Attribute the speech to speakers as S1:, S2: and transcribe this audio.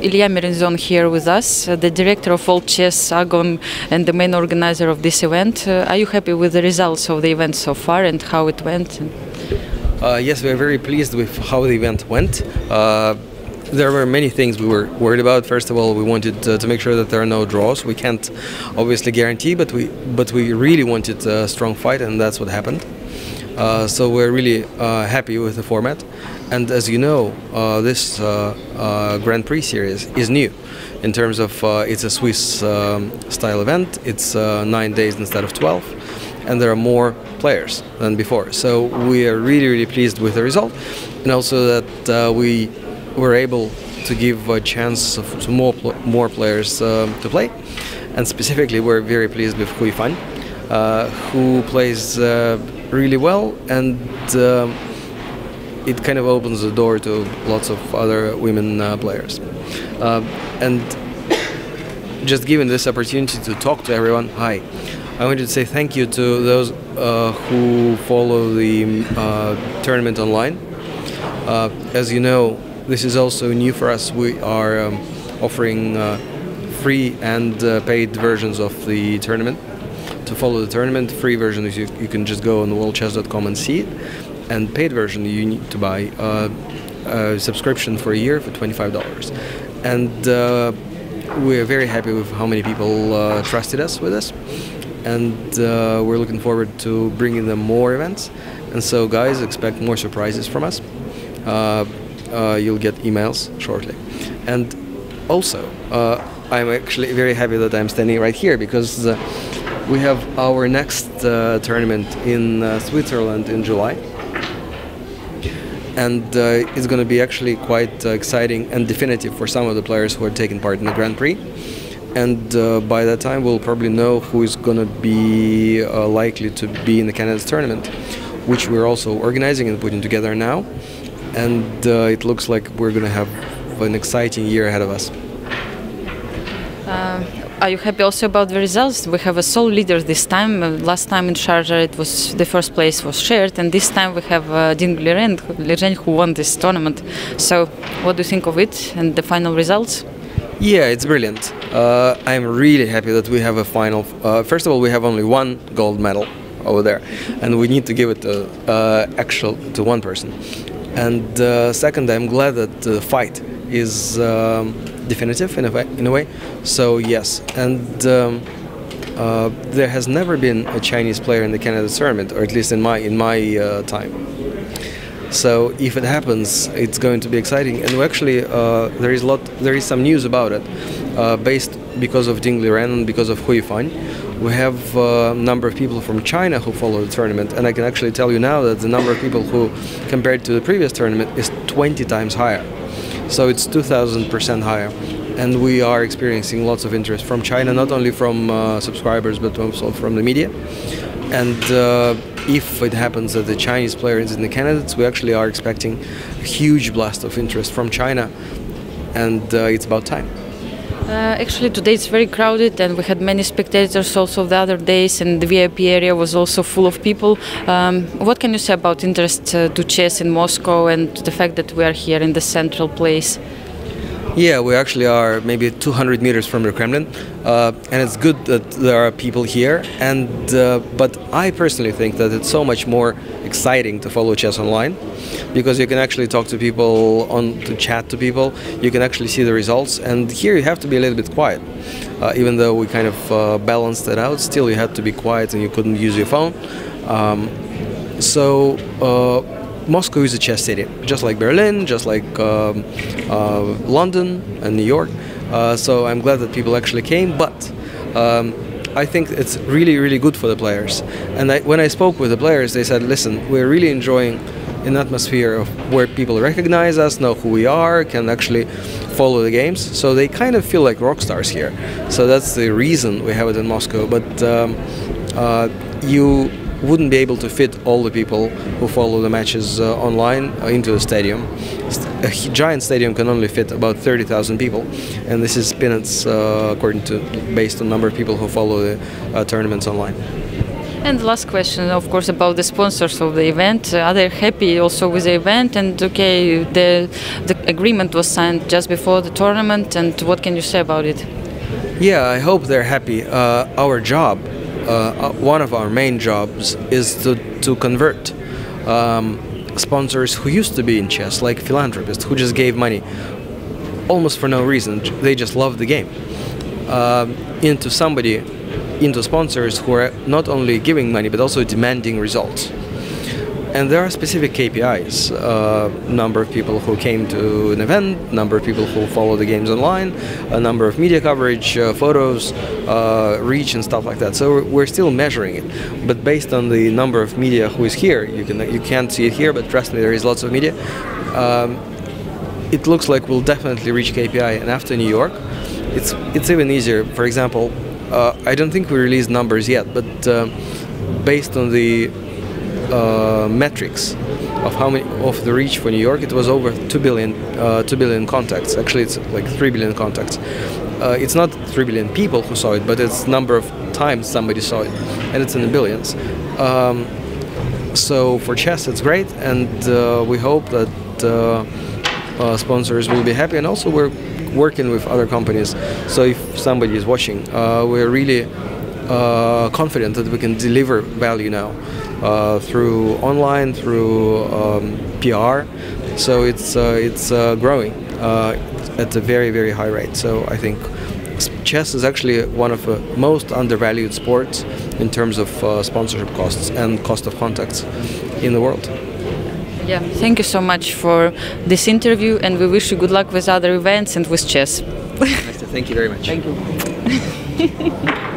S1: Ilya Merenzon here with us, the director of All Chess Agon and the main organizer of this event. Are you happy with the results of the event so far and how it went?
S2: Yes, we are very pleased with how the event went. There were many things we were worried about. First of all, we wanted to make sure that there are no draws. We can't obviously guarantee, but we really wanted a strong fight, and that's what happened. So we're really happy with the format. And as you know, this Grand Prix series is new in terms of it's a Swiss style event. It's 9 days instead of 12, and there are more players than before. So we are really pleased with the result, and also that we were able to give a chance to more players to play. And specifically, we're very pleased with Hui Fan, who plays really well, and it kind of opens the door to lots of other women players. And just given this opportunity to talk to everyone, hi, I wanted to say thank you to those who follow the tournament online. As you know, this is also new for us. We are offering free and paid versions of the tournament. To follow the tournament, free version is you can just go on worldchess.com and see it, and paid version you need to buy a subscription for a year for $25. And we're very happy with how many people trusted us with this, and we're looking forward to bringing them more events. And so guys, expect more surprises from us. You'll get emails shortly. And also, I'm actually very happy that I'm standing right here, because we have our next tournament in Switzerland in July. And it's going to be actually quite exciting and definitive for some of the players who are taking part in the Grand Prix. And by that time, we'll probably know who is going to be likely to be in the candidates tournament, which we're also organizing and putting together now. And it looks like we're going to have an exciting year ahead of us.
S1: Are you happy also about the results? We have a sole leader this time. Last time in Sharjah it was the first place was shared, and this time we have Ding Liren who won this tournament. So what do you think of it and the final results?
S2: Yeah, it's brilliant. I'm really happy that we have a final. First of all, we have only one gold medal over there, and we need to give it to one person. And second, I'm glad that the fight is definitive in a way. So yes, and there has never been a Chinese player in the Canada tournament, or at least in my time. So if it happens, it's going to be exciting. And we actually there is some news about it, because of Ding Liren and because of Hui Fan. We have a number of people from China who follow the tournament, and I can actually tell you now that the number of people who, compared to the previous tournament, is 20 times higher. So it's 2,000% higher, and we are experiencing lots of interest from China, not only from subscribers but also from the media. And if it happens that the Chinese player is in the candidates, we actually are expecting a huge blast of interest from China, and it's about time.
S1: Actually, today it's very crowded, and we had many spectators also the other days, and the VIP area was also full of people. What can you say about interest to chess in Moscow and the fact that we are here in the central place?
S2: Yeah, we actually are maybe 200 meters from the Kremlin, and it's good that there are people here. And but I personally think that it's so much more exciting to follow chess online, because you can actually talk to people, to chat to people. You can actually see the results, and here you have to be a little bit quiet. Even though we kind of balanced it out, still you had to be quiet and you couldn't use your phone. Moscow is a chess city, just like Berlin, just like London and New York. So I'm glad that people actually came, but I think it's really good for the players. And when I spoke with the players, they said, listen, we're really enjoying an atmosphere of where people recognize us, know who we are, can actually follow the games. So they kind of feel like rock stars here. So that's the reason we have it in Moscow. But you wouldn't be able to fit all the people who follow the matches online into the stadium. A giant stadium can only fit about 30,000 people, and this is peanuts based on number of people who follow the tournaments online.
S1: And the last question, of course, about the sponsors of the event. Are they happy also with the event? And okay, the agreement was signed just before the tournament, and what can you say about it?
S2: Yeah, I hope they're happy. Our job, one of our main jobs, is to convert sponsors who used to be in chess, like philanthropists, who just gave money almost for no reason. They just love the game. Into sponsors who are not only giving money but also demanding results. And there are specific KPIs, number of people who came to an event, number of people who follow the games online, a number of media coverage, photos, reach and stuff like that. So we're still measuring it. But based on the number of media who is here, you can't see it here, but trust me, there is lots of media. It looks like we'll definitely reach KPI, and after New York, it's even easier. For example, I don't think we released numbers yet, but based on the metrics of how many of the reach for New York, it was over 2 billion contacts. Actually, it's like 3 billion contacts. It's not 3 billion people who saw it, but it's number of times somebody saw it, and it's in the billions. So for chess, it's great, and we hope that sponsors will be happy, and also we're working with other companies. So if somebody is watching, we're really confident that we can deliver value now through online, through PR. So it's growing at a very, very high rate. So I think chess is actually one of the most undervalued sports in terms of sponsorship costs and cost of contacts in the world.
S1: Yeah, thank you so much for this interview, and we wish you good luck with other events and with chess.
S2: Thank you very much.
S1: Thank you.